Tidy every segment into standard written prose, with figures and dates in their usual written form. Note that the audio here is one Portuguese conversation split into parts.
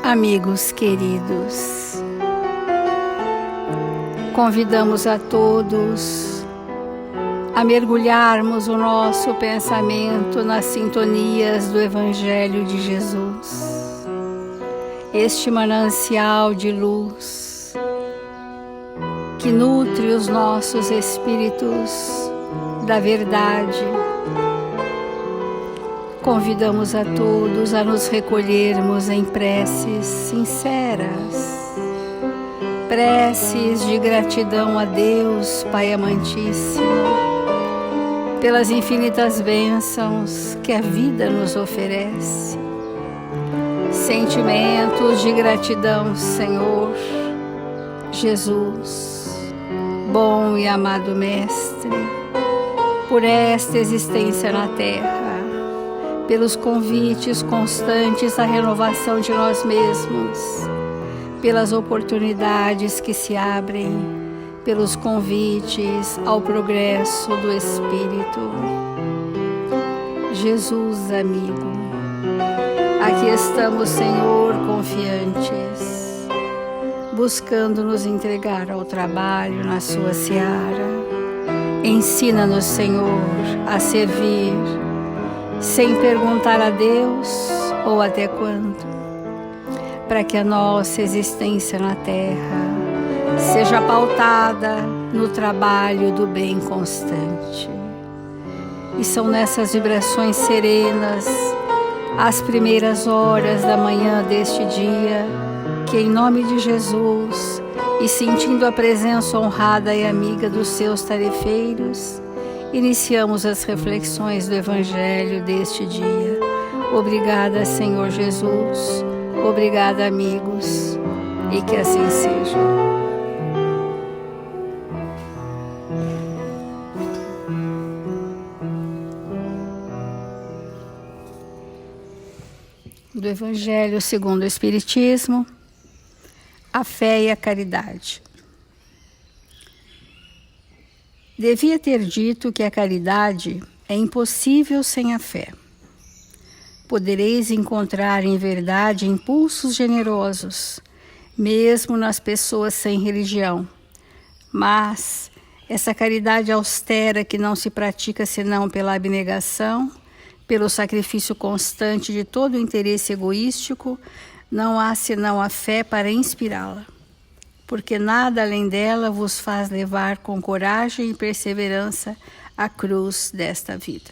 Amigos queridos, convidamos a todos a mergulharmos o nosso pensamento nas sintonias do Evangelho de Jesus, este manancial de luz que nutre os nossos espíritos da verdade. Convidamos a todos a nos recolhermos em preces sinceras, preces de gratidão a Deus, Pai amantíssimo, pelas infinitas bênçãos que a vida nos oferece. Sentimentos de gratidão, Senhor Jesus, bom e amado Mestre, por esta existência na Terra, pelos convites constantes à renovação de nós mesmos, pelas oportunidades que se abrem, pelos convites ao progresso do Espírito. Jesus, amigo, aqui estamos, Senhor, confiantes, buscando nos entregar ao trabalho na sua seara. Ensina-nos, Senhor, a servir, sem perguntar a Deus ou até quando, para que a nossa existência na Terra seja pautada no trabalho do bem constante. E são nessas vibrações serenas, às primeiras horas da manhã deste dia, que em nome de Jesus, e sentindo a presença honrada e amiga dos seus tarefeiros, iniciamos as reflexões do Evangelho deste dia. Obrigada, Senhor Jesus. Obrigada, amigos. E que assim seja. Do Evangelho segundo o Espiritismo, a fé e a caridade. Devia ter dito que a caridade é impossível sem a fé. Podereis encontrar em verdade impulsos generosos, mesmo nas pessoas sem religião. Mas essa caridade austera que não se pratica senão pela abnegação, pelo sacrifício constante de todo o interesse egoístico, não há senão a fé para inspirá-la. Porque nada além dela vos faz levar com coragem e perseverança a cruz desta vida.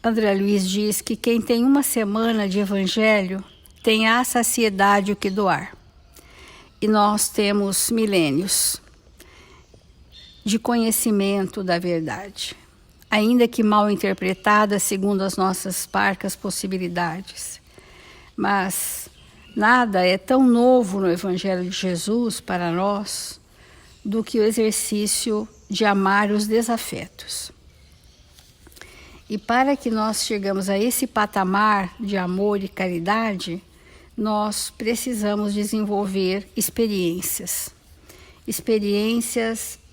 André Luiz diz que quem tem uma semana de Evangelho tem à saciedade o que doar. E nós temos milênios de conhecimento da verdade, ainda que mal interpretada segundo as nossas parcas possibilidades. Mas nada é tão novo no Evangelho de Jesus para nós do que o exercício de amar os desafetos. E para que nós chegamos a esse patamar de amor e caridade, nós precisamos desenvolver experiências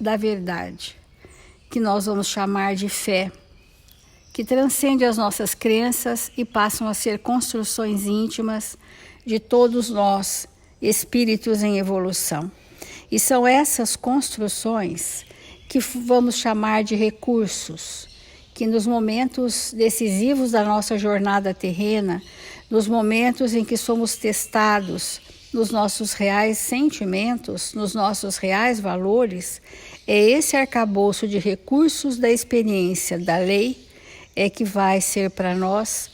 da verdade, que nós vamos chamar de fé, que transcende as nossas crenças e passam a ser construções íntimas de todos nós, espíritos em evolução. E são essas construções que vamos chamar de recursos, que nos momentos decisivos da nossa jornada terrena, nos momentos em que somos testados nos nossos reais sentimentos, nos nossos reais valores, é esse arcabouço de recursos da experiência, da lei, é que vai ser para nós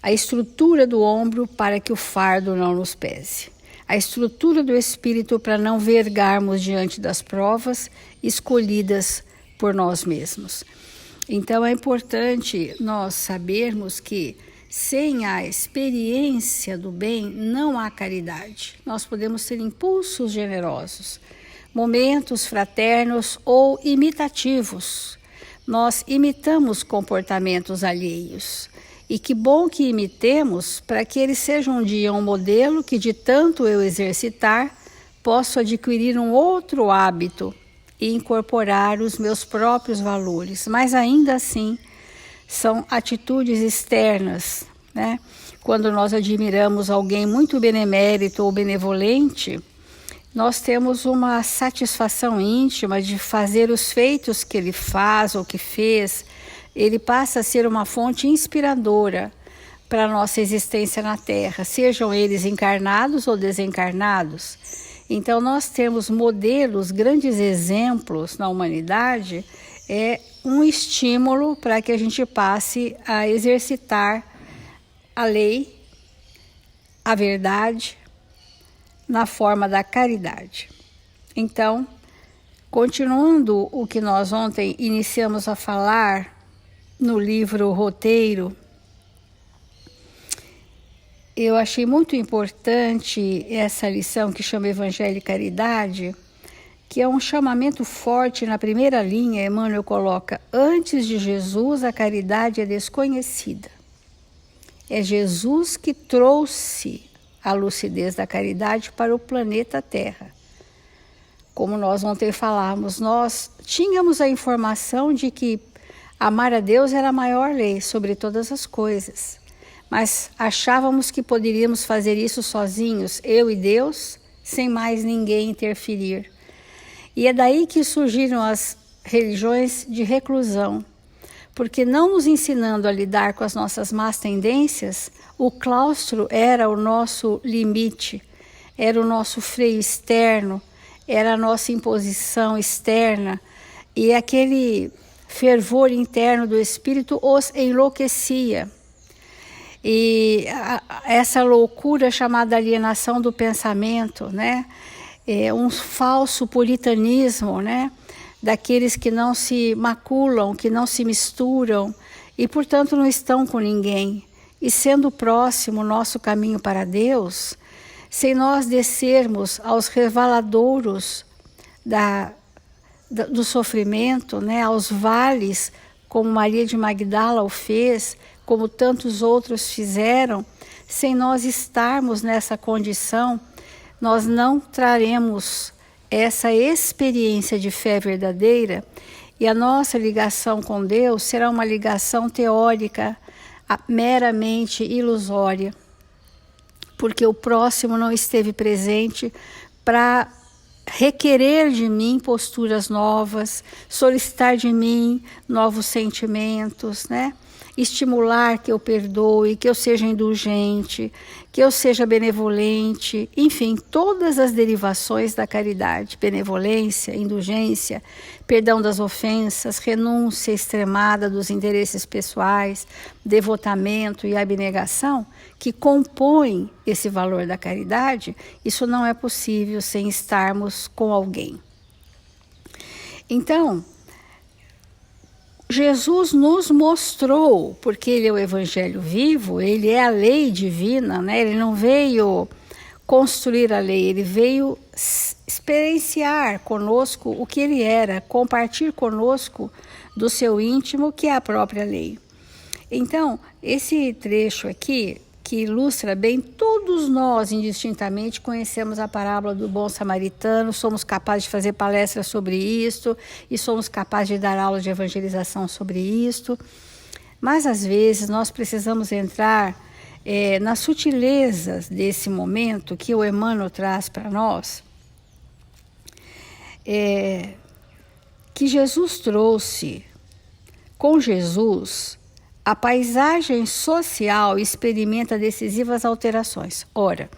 a estrutura do ombro para que o fardo não nos pese. A estrutura do espírito para não vergarmos diante das provas escolhidas por nós mesmos. Então é importante nós sabermos que sem a experiência do bem não há caridade. Nós podemos ter impulsos generosos, momentos fraternos ou imitativos. Nós imitamos comportamentos alheios E que bom que imitemos, para que ele seja um dia um modelo que, de tanto eu exercitar, posso adquirir um outro hábito e incorporar os meus próprios valores. Mas ainda assim, são atitudes externas, né? Quando nós admiramos alguém muito benemérito ou benevolente, nós temos uma satisfação íntima de fazer os feitos que ele faz ou que fez. Ele passa a ser uma fonte inspiradora para a nossa existência na Terra, sejam eles encarnados ou desencarnados. Então, nós temos modelos, grandes exemplos na humanidade, é um estímulo para que a gente passe a exercitar a lei, a verdade, na forma da caridade. Então, continuando o que nós ontem iniciamos a falar no livro Roteiro, eu achei muito importante essa lição que chama Evangelho e Caridade, que é um chamamento forte. Na primeira linha, Emmanuel coloca: antes de Jesus, a caridade é desconhecida. É Jesus que trouxe a lucidez da caridade para o planeta Terra. Como nós ontem falamos, nós tínhamos a informação de que amar a Deus era a maior lei sobre todas as coisas, mas achávamos que poderíamos fazer isso sozinhos, eu e Deus, sem mais ninguém interferir. E é daí que surgiram as religiões de reclusão, porque não nos ensinando a lidar com as nossas más tendências, o claustro era o nosso limite, era o nosso freio externo, era a nossa imposição externa, e aquele fervor interno do espírito os enlouquecia. E essa loucura chamada alienação do pensamento, né? Um falso puritanismo, né? Daqueles que não se maculam, que não se misturam e, portanto, não estão com ninguém. E sendo próximo o nosso caminho para Deus, sem nós descermos aos revaladouros do sofrimento, né? Aos vales, como Maria de Magdala o fez, como tantos outros fizeram, sem nós estarmos nessa condição, nós não traremos essa experiência de fé verdadeira, e a nossa ligação com Deus será uma ligação teórica, meramente ilusória, porque o próximo não esteve presente para requerer de mim posturas novas, solicitar de mim novos sentimentos, né? Estimular que eu perdoe, que eu seja indulgente, que eu seja benevolente, enfim, todas as derivações da caridade: benevolência, indulgência, perdão das ofensas, renúncia extremada dos interesses pessoais, devotamento e abnegação, que compõem esse valor da caridade. Isso não é possível sem estarmos com alguém. Então, Jesus nos mostrou, porque ele é o Evangelho vivo, ele é a lei divina, né? Ele não veio construir a lei, ele veio experienciar conosco o que ele era, compartilhar conosco do seu íntimo, que é a própria lei. Então, esse trecho aqui, que ilustra bem, todos nós indistintamente conhecemos a parábola do bom samaritano, somos capazes de fazer palestras sobre isto e somos capazes de dar aulas de evangelização sobre isto, mas às vezes nós precisamos entrar nas sutilezas desse momento que o Emmanuel traz para nós, que Jesus trouxe. Com Jesus, a paisagem social experimenta decisivas alterações. Ora,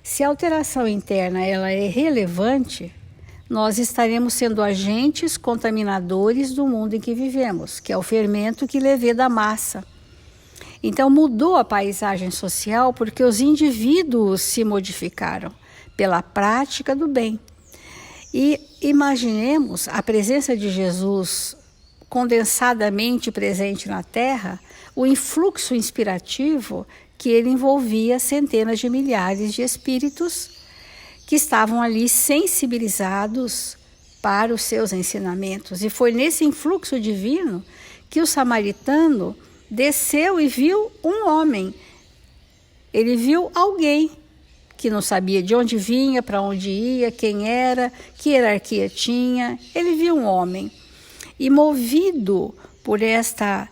se a alteração interna ela é relevante, nós estaremos sendo agentes contaminadores do mundo em que vivemos, que é o fermento que leveda a massa. Então mudou a paisagem social porque os indivíduos se modificaram pela prática do bem. E imaginemos a presença de Jesus condensadamente presente na Terra, o influxo inspirativo que ele envolvia centenas de milhares de espíritos que estavam ali sensibilizados para os seus ensinamentos. E foi nesse influxo divino que o samaritano desceu e viu um homem. Ele viu alguém que não sabia de onde vinha, para onde ia, quem era, que hierarquia tinha. Ele viu um homem. E movido por esta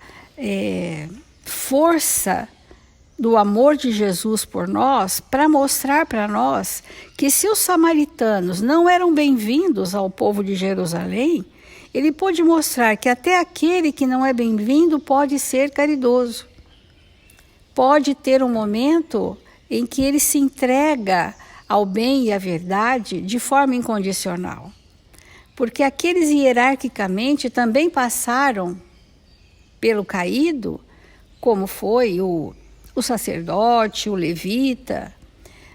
força do amor de Jesus por nós, para mostrar para nós que se os samaritanos não eram bem-vindos ao povo de Jerusalém, ele pôde mostrar que até aquele que não é bem-vindo pode ser caridoso. Pode ter um momento em que ele se entrega ao bem e à verdade de forma incondicional. Porque aqueles hierarquicamente também passaram pelo caído, como foi o sacerdote, o levita.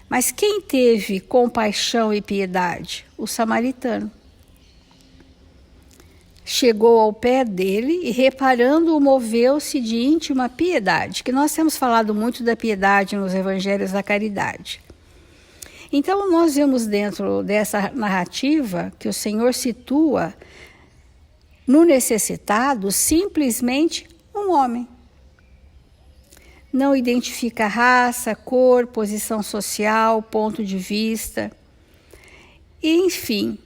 Mas quem teve compaixão e piedade? O samaritano. Chegou ao pé dele e, reparando-o, moveu-se de íntima piedade, que nós temos falado muito da piedade nos evangelhos da caridade. Então, nós vemos dentro dessa narrativa que o Senhor situa no necessitado simplesmente um homem. Não identifica raça, cor, posição social, ponto de vista. E, enfim,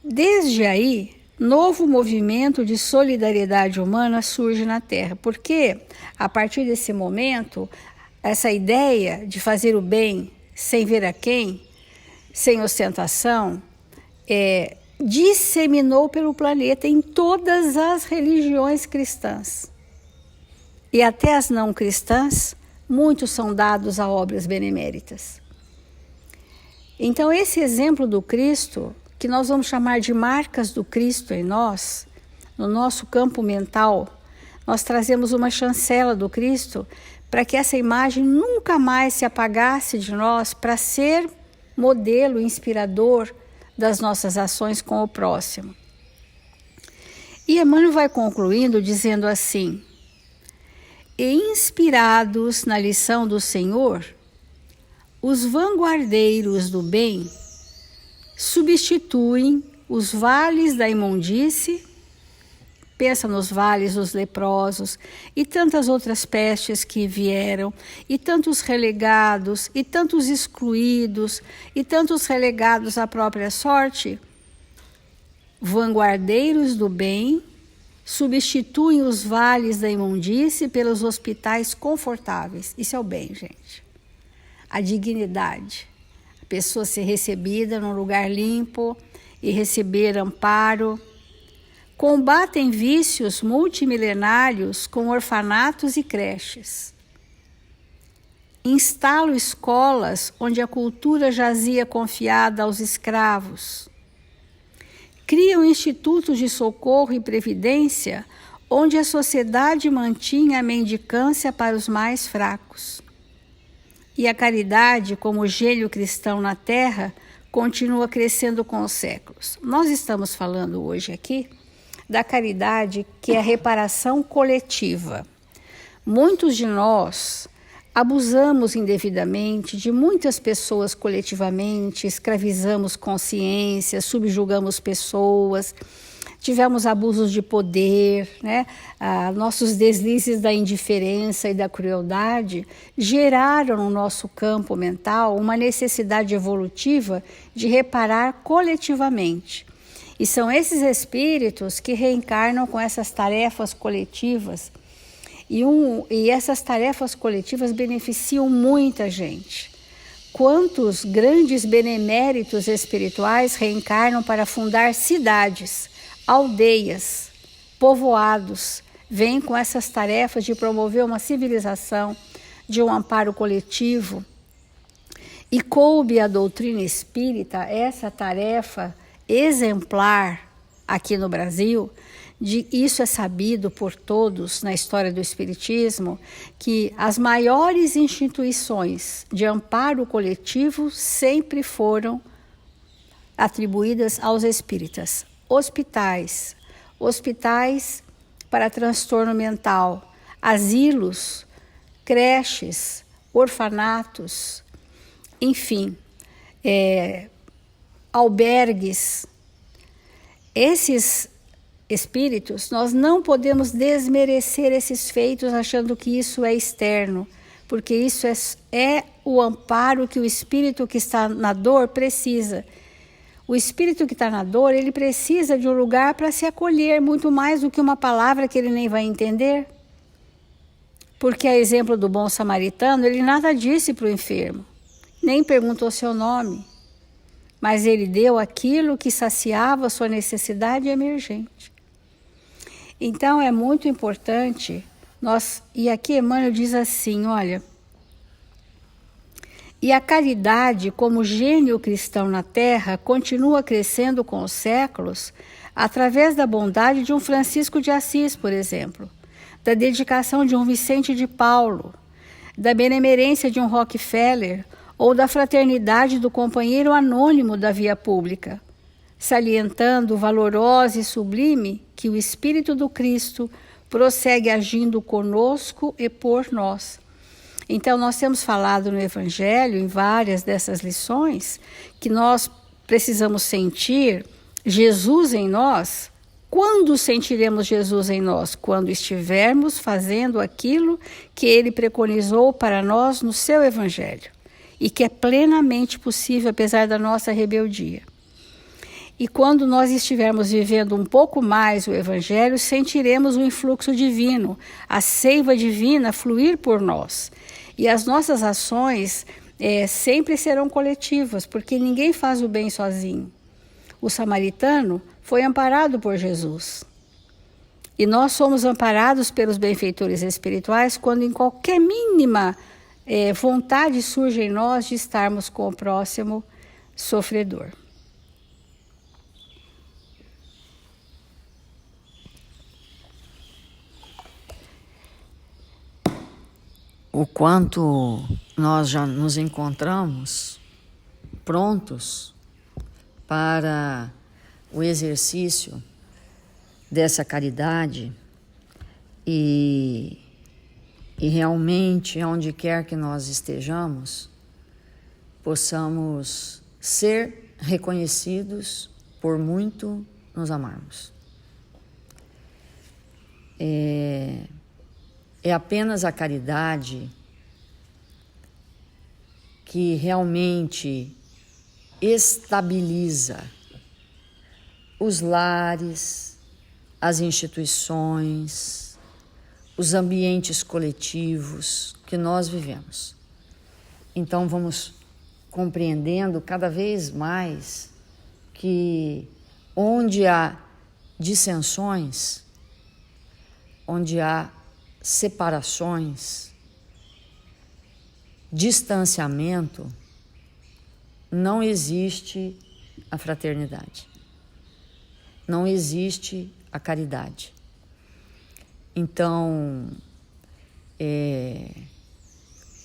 desde aí, novo movimento de solidariedade humana surge na Terra, porque a partir desse momento, essa ideia de fazer o bem sem ver a quem, sem ostentação, disseminou pelo planeta em todas as religiões cristãs. E até as não cristãs, muitos são dados a obras beneméritas. Então, esse exemplo do Cristo, que nós vamos chamar de marcas do Cristo em nós, no nosso campo mental, nós trazemos uma chancela do Cristo para que essa imagem nunca mais se apagasse de nós, para ser modelo inspirador das nossas ações com o próximo. E Emmanuel vai concluindo dizendo assim: e inspirados na lição do Senhor, os vanguardeiros do bem substituem os vales da imundície, pensa nos vales dos leprosos e tantas outras pestes que vieram, e tantos relegados, e tantos excluídos, e tantos relegados à própria sorte. Vanguardeiros do bem substituem os vales da imundície pelos hospitais confortáveis. Isso é o bem, gente. A dignidade. A pessoa ser recebida num lugar limpo e receber amparo. Combatem vícios multimilenários com orfanatos e creches. Instalam escolas onde a cultura jazia confiada aos escravos. Criam institutos de socorro e previdência onde a sociedade mantinha a mendicância para os mais fracos. E a caridade, como gênio cristão na terra, continua crescendo com os séculos. Nós estamos falando hoje aqui da caridade, que é a reparação coletiva. Muitos de nós abusamos indevidamente de muitas pessoas coletivamente, escravizamos consciência, subjugamos pessoas, tivemos abusos de poder, né? Nossos deslizes da indiferença e da crueldade geraram no nosso campo mental uma necessidade evolutiva de reparar coletivamente. E são esses espíritos que reencarnam com essas tarefas coletivas. E essas tarefas coletivas beneficiam muita gente. Quantos grandes beneméritos espirituais reencarnam para fundar cidades, aldeias, povoados, vêm com essas tarefas de promover uma civilização, de um amparo coletivo. E coube à doutrina espírita essa tarefa exemplar aqui no Brasil. Isso é sabido por todos na história do Espiritismo, que as maiores instituições de amparo coletivo sempre foram atribuídas aos espíritas. Hospitais para transtorno mental, asilos, creches, orfanatos, enfim, albergues. Esses espíritos, nós não podemos desmerecer esses feitos achando que isso é externo, porque isso é o amparo que o espírito que está na dor precisa. O espírito que está na dor, ele precisa de um lugar para se acolher, muito mais do que uma palavra que ele nem vai entender. Porque, a exemplo do bom samaritano, ele nada disse para o enfermo, nem perguntou seu nome, mas ele deu aquilo que saciava sua necessidade emergente. Então, é muito importante, e aqui Emmanuel diz assim, olha, e a caridade, como gênio cristão na Terra, continua crescendo com os séculos, através da bondade de um Francisco de Assis, por exemplo, da dedicação de um Vicente de Paulo, da benemerência de um Rockefeller, ou da fraternidade do companheiro anônimo da via pública, salientando o valoroso e sublime que o Espírito do Cristo prossegue agindo conosco e por nós. Então, nós temos falado no Evangelho, em várias dessas lições, que nós precisamos sentir Jesus em nós. Quando sentiremos Jesus em nós? Quando estivermos fazendo aquilo que Ele preconizou para nós no seu Evangelho, e que é plenamente possível apesar da nossa rebeldia. E quando nós estivermos vivendo um pouco mais o Evangelho, sentiremos o influxo divino, a seiva divina fluir por nós. E as nossas ações sempre serão coletivas, porque ninguém faz o bem sozinho. O samaritano foi amparado por Jesus. E nós somos amparados pelos benfeitores espirituais quando em qualquer mínima vontade surge em nós de estarmos com o próximo sofredor. O quanto nós já nos encontramos prontos para o exercício dessa caridade e realmente, onde quer que nós estejamos, possamos ser reconhecidos por muito nos amarmos. É apenas a caridade que realmente estabiliza os lares, as instituições, os ambientes coletivos que nós vivemos. Então vamos compreendendo cada vez mais que onde há dissensões, onde há separações, distanciamento, não existe a fraternidade, não existe a caridade. Então,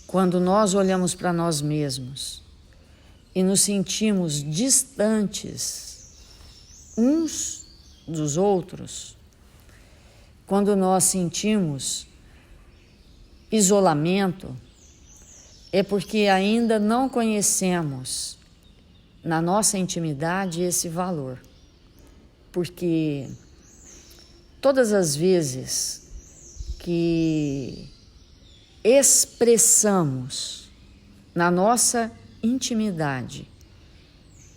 quando nós olhamos para nós mesmos e nos sentimos distantes uns dos outros, quando nós sentimos isolamento, é porque ainda não conhecemos na nossa intimidade esse valor. Porque todas as vezes que expressamos na nossa intimidade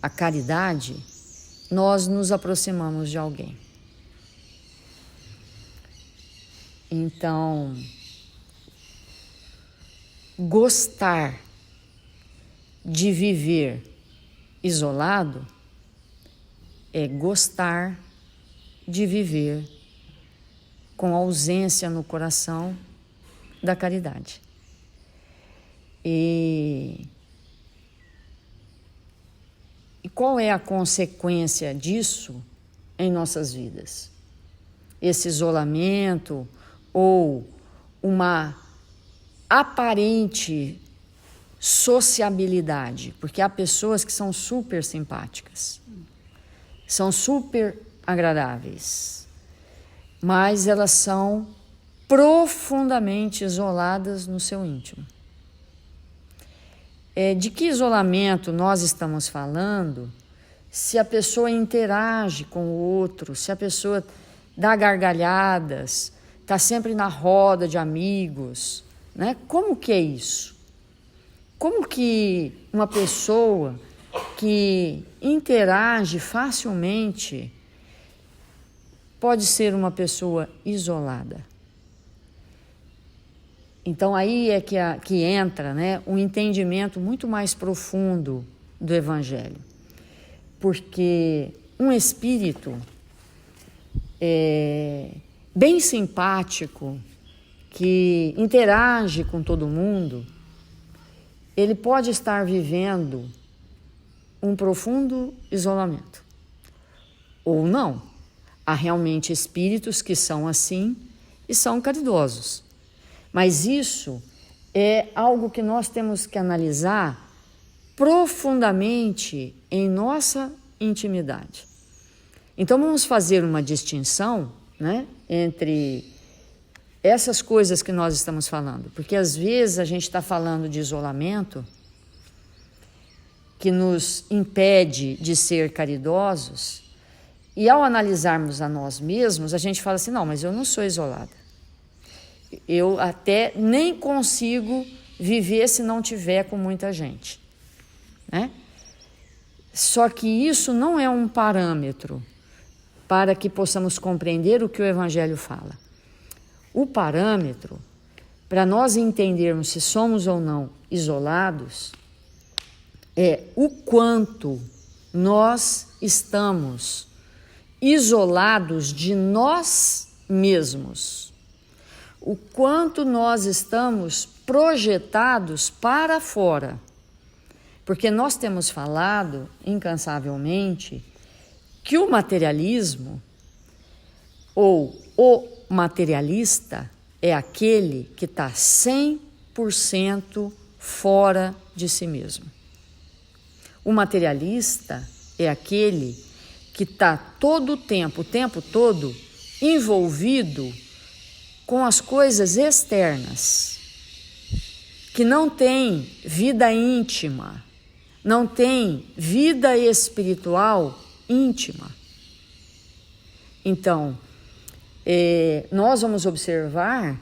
a caridade, nós nos aproximamos de alguém. Então, gostar de viver isolado é gostar de viver com ausência no coração da caridade. E qual é a consequência disso em nossas vidas? Esse isolamento ou uma aparente sociabilidade, porque há pessoas que são super simpáticas, são super agradáveis, mas elas são profundamente isoladas no seu íntimo. De que isolamento nós estamos falando se a pessoa interage com o outro, se a pessoa dá gargalhadas, está sempre na roda de amigos, né? Como que é isso? Como que uma pessoa que interage facilmente pode ser uma pessoa isolada? Então aí é que entra, né, um entendimento muito mais profundo do Evangelho. Porque um espírito bem simpático, que interage com todo mundo, ele pode estar vivendo um profundo isolamento. Ou não. Há realmente espíritos que são assim e são caridosos. Mas isso é algo que nós temos que analisar profundamente em nossa intimidade. Então vamos fazer uma distinção, né, entre essas coisas que nós estamos falando, porque às vezes a gente está falando de isolamento que nos impede de ser caridosos, e ao analisarmos a nós mesmos, a gente fala assim, não, mas eu não sou isolada. Eu até nem consigo viver se não tiver com muita gente, né? Só que isso não é um parâmetro para que possamos compreender o que o Evangelho fala. O parâmetro, para nós entendermos se somos ou não isolados, é o quanto nós estamos isolados de nós mesmos, o quanto nós estamos projetados para fora. Porque nós temos falado incansavelmente que o materialismo, ou o materialista, é aquele que está 100% fora de si mesmo. O materialista é aquele que está todo o tempo todo, envolvido com as coisas externas, que não tem vida íntima, não tem vida espiritual íntima. Então, nós vamos observar,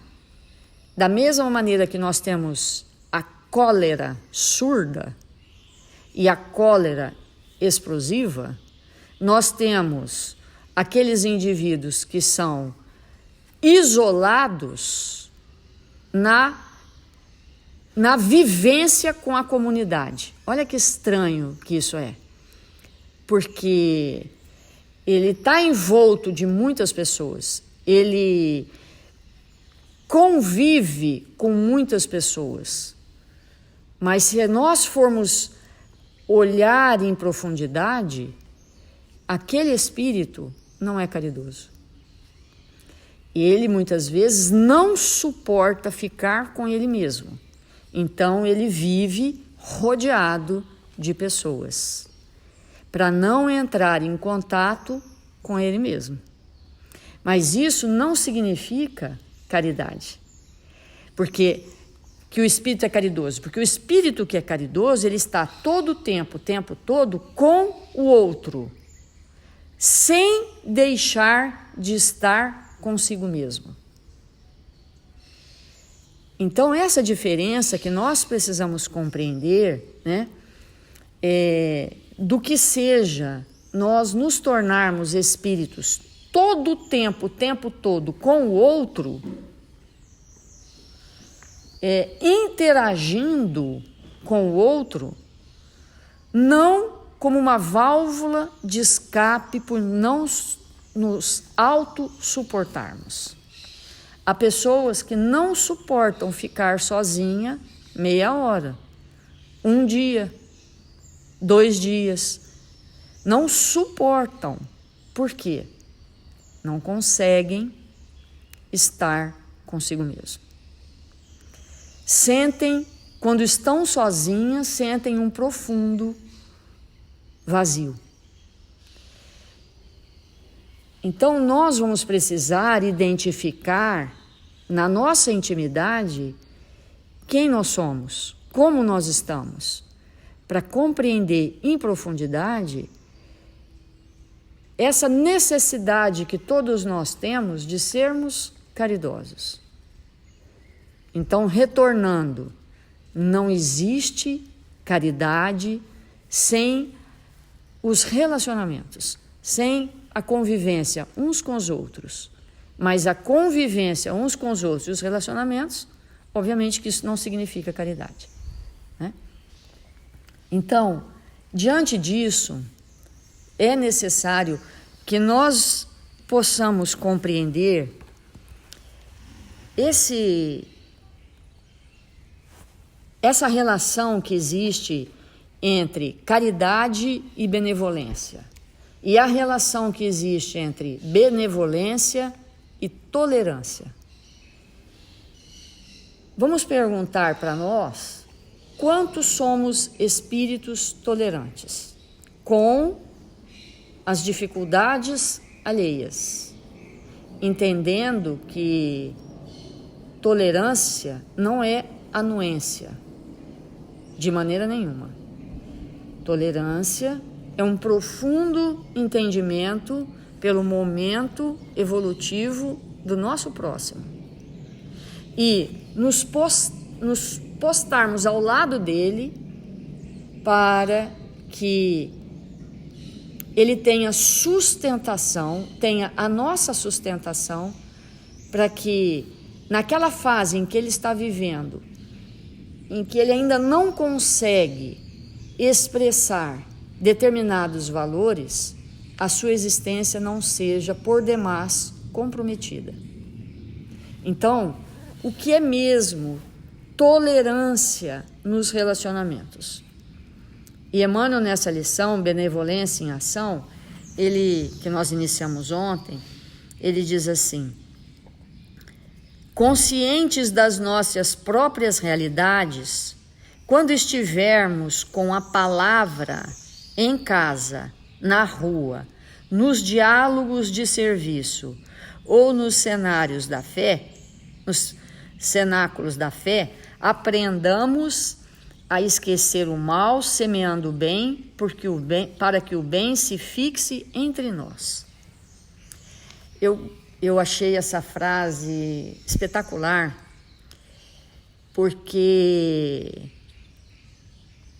da mesma maneira que nós temos a cólera surda e a cólera explosiva, nós temos aqueles indivíduos que são isolados na vivência com a comunidade. Olha que estranho que isso é. Porque ele está envolto de muitas pessoas, ele convive com muitas pessoas, mas se nós formos olhar em profundidade, aquele espírito não é caridoso. Ele muitas vezes não suporta ficar com ele mesmo. Então ele vive rodeado de pessoas, para não entrar em contato com ele mesmo. Mas isso não significa caridade. Porque que o espírito é caridoso? Porque o espírito que é caridoso, ele está todo o tempo todo com o outro, sem deixar de estar consigo mesmo. Então, essa diferença que nós precisamos compreender, né, do que seja nós nos tornarmos espíritos todo o tempo todo com o outro, interagindo com o outro, não como uma válvula de escape por não nos autossuportarmos. Há pessoas que não suportam ficar sozinha meia hora, um dia, 2 dias. Não suportam. Por quê? Não conseguem estar consigo mesmo. Sentem, quando estão sozinhas, sentem um profundo vazio. Então, nós vamos precisar identificar na nossa intimidade quem nós somos, como nós estamos, para compreender em profundidade essa necessidade que todos nós temos de sermos caridosos. Então, retornando, não existe caridade sem os relacionamentos, sem a convivência uns com os outros. Mas a convivência uns com os outros e os relacionamentos, obviamente que isso não significa caridade, né? Então, diante disso, é necessário que nós possamos compreender essa relação que existe entre caridade e benevolência, e a relação que existe entre benevolência e tolerância. Vamos perguntar para nós quantos somos espíritos tolerantes com as dificuldades alheias, entendendo que tolerância não é anuência, de maneira nenhuma. Tolerância é um profundo entendimento pelo momento evolutivo do nosso próximo e nos postarmos ao lado dele para que ele tenha sustentação, tenha a nossa sustentação, para que naquela fase em que ele está vivendo, em que ele ainda não consegue expressar determinados valores, a sua existência não seja por demais comprometida. Então, o que é mesmo tolerância nos relacionamentos? E Emmanuel, nessa lição, Benevolência em Ação, que nós iniciamos ontem, ele diz assim: conscientes das nossas próprias realidades, quando estivermos com a palavra em casa, na rua, nos diálogos de serviço ou nos cenários da fé, nos cenáculos da fé, aprendamos a esquecer o mal, semeando o bem, para que o bem se fixe entre nós. Eu achei essa frase espetacular, porque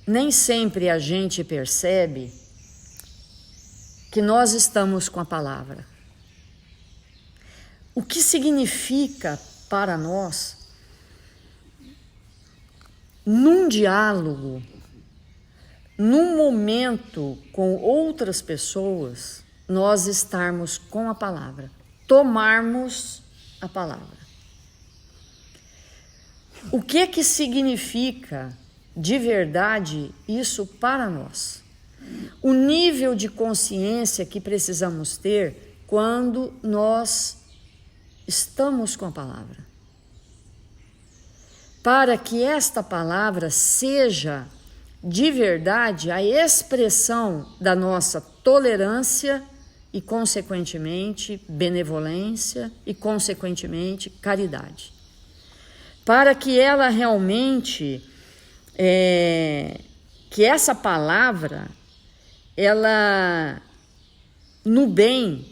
nem sempre a gente percebe que nós estamos com a palavra. O que significa para nós, num diálogo, num momento com outras pessoas, nós estarmos com a palavra, tomarmos a palavra. O que significa de verdade isso para nós? O nível de consciência que precisamos ter quando nós estamos com a palavra, para que esta palavra seja de verdade a expressão da nossa tolerância e, consequentemente, benevolência e, consequentemente, caridade. Para que ela realmente, que essa palavra, ela, no bem,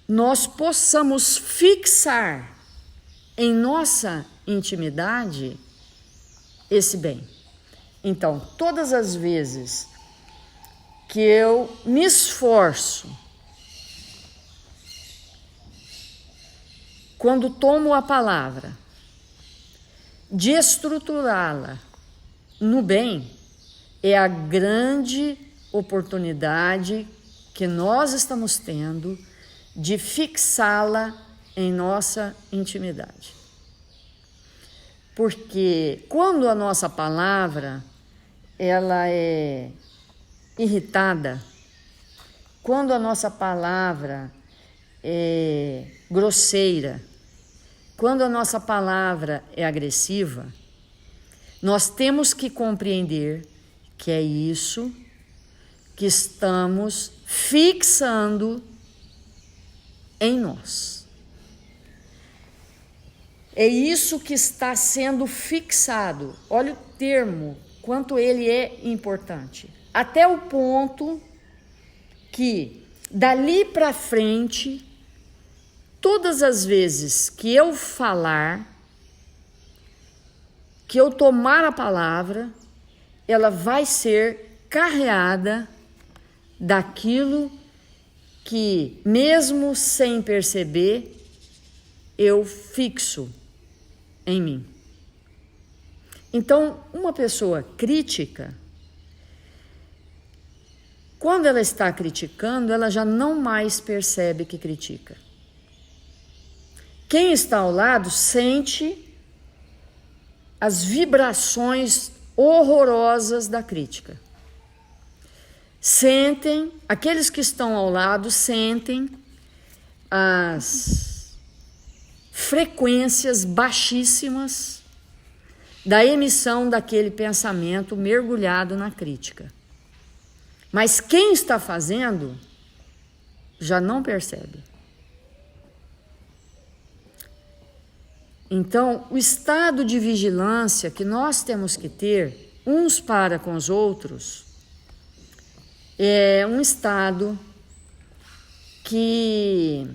nós possamos fixar em nossa intimidade esse bem. Então, todas as vezes que eu me esforço, quando tomo a palavra, de estruturá-la no bem, é a grande oportunidade que nós estamos tendo de fixá-la em nossa intimidade. Porque quando a nossa palavra ela é irritada, quando a nossa palavra é grosseira, quando a nossa palavra é agressiva, nós temos que compreender que é isso que estamos fixando em nós. É isso que está sendo fixado. Olha o termo, quanto ele é importante. Até o ponto que dali para frente, todas as vezes que eu falar, que eu tomar a palavra, ela vai ser carreada daquilo que, mesmo sem perceber, eu fixo em mim. Então, uma pessoa crítica, quando ela está criticando, ela já não mais percebe que critica. Quem está ao lado sente as vibrações horrorosas da crítica. Sentem, aqueles que estão ao lado sentem as frequências baixíssimas da emissão daquele pensamento mergulhado na crítica. Mas quem está fazendo já não percebe. Então, o estado de vigilância que nós temos que ter uns para com os outros é um estado que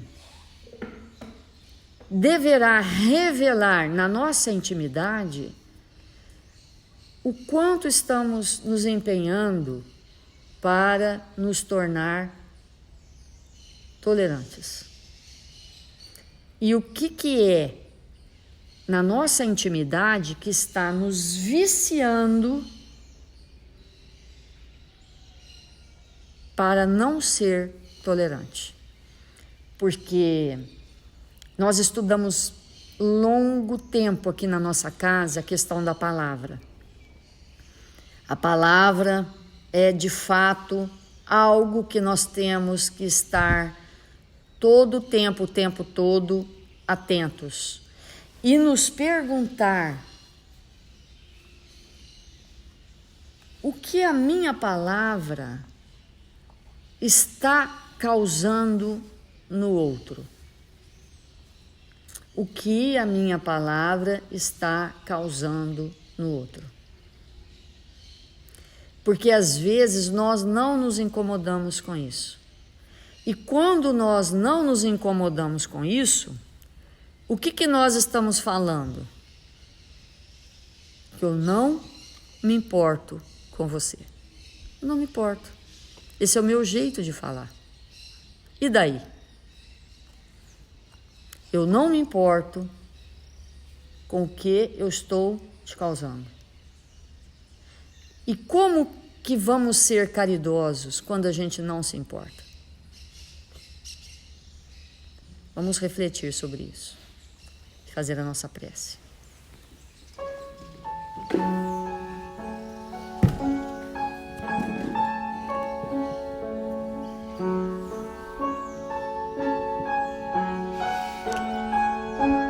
deverá revelar na nossa intimidade o quanto estamos nos empenhando para nos tornar tolerantes. E o que é na nossa intimidade que está nos viciando para não ser tolerante. Porque nós estudamos longo tempo aqui na nossa casa a questão da palavra. A palavra é, de fato, algo que nós temos que estar todo o tempo todo, atentos. E nos perguntar o que a minha palavra está causando no outro. O que a minha palavra está causando no outro. Porque às vezes nós não nos incomodamos com isso. E quando nós não nos incomodamos com isso, o que nós estamos falando? Que eu não me importo com você. Eu não me importo. Esse é o meu jeito de falar. E daí? Eu não me importo com o que eu estou te causando. E como que vamos ser caridosos quando a gente não se importa? Vamos refletir sobre isso. Fazer a nossa prece.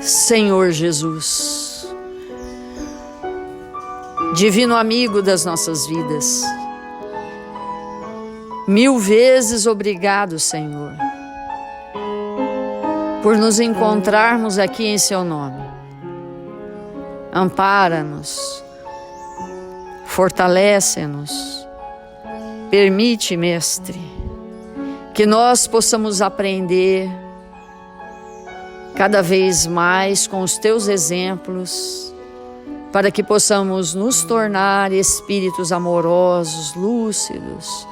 Senhor Jesus, divino amigo das nossas vidas, 1000 vezes obrigado, Senhor, por nos encontrarmos aqui em Seu nome. Ampara-nos, fortalece-nos, permite, Mestre, que nós possamos aprender cada vez mais com os Teus exemplos, para que possamos nos tornar espíritos amorosos, lúcidos,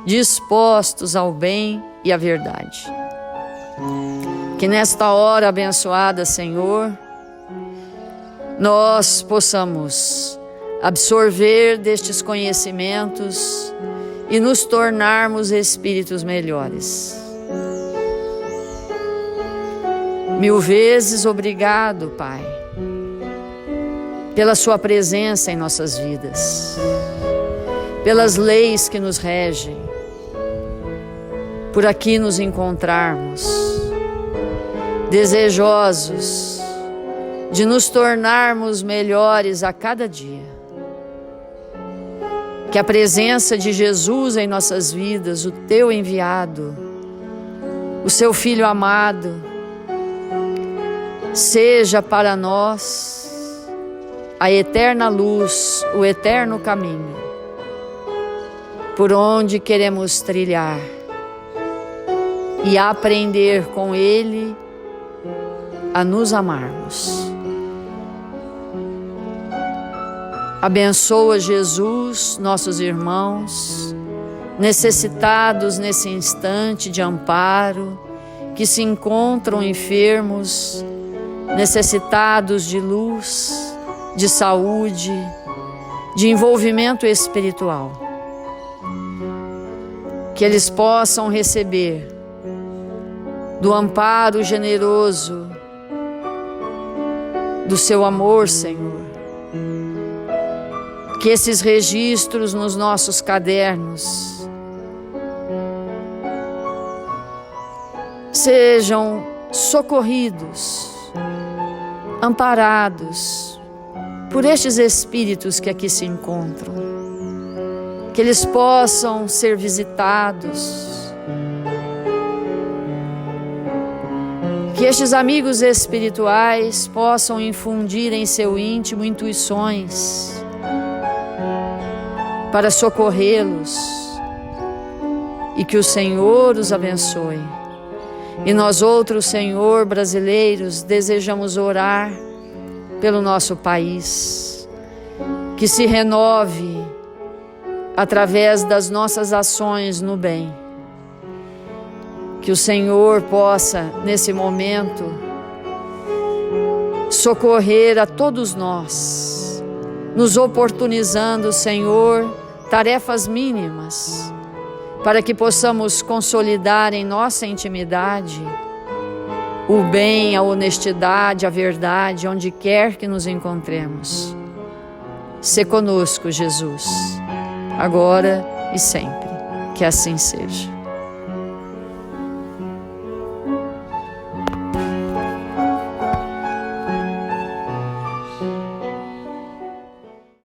dispostos ao bem e à verdade. Que nesta hora abençoada, Senhor, nós possamos absorver destes conhecimentos e nos tornarmos espíritos melhores. 1000 vezes obrigado, Pai, pela Sua presença em nossas vidas, pelas leis que nos regem, por aqui nos encontrarmos, desejosos de nos tornarmos melhores a cada dia. Que a presença de Jesus em nossas vidas, o Teu enviado, o Seu Filho amado, seja para nós a eterna luz, o eterno caminho, por onde queremos trilhar, e aprender com Ele a nos amarmos. Abençoa, Jesus, nossos irmãos, necessitados nesse instante de amparo, que se encontram enfermos, necessitados de luz, de saúde, de envolvimento espiritual. Que eles possam receber do amparo generoso do seu amor, Senhor. Que esses registros nos nossos cadernos sejam socorridos, amparados por estes espíritos que aqui se encontram, que eles possam ser visitados, que estes amigos espirituais possam infundir em seu íntimo intuições para socorrê-los, e que o Senhor os abençoe. E nós outros, Senhor, brasileiros, desejamos orar pelo nosso país, que se renove através das nossas ações no bem. Que o Senhor possa, nesse momento, socorrer a todos nós, nos oportunizando, Senhor, tarefas mínimas, para que possamos consolidar em nossa intimidade o bem, a honestidade, a verdade, onde quer que nos encontremos. Sê conosco, Jesus, agora e sempre. Que assim seja.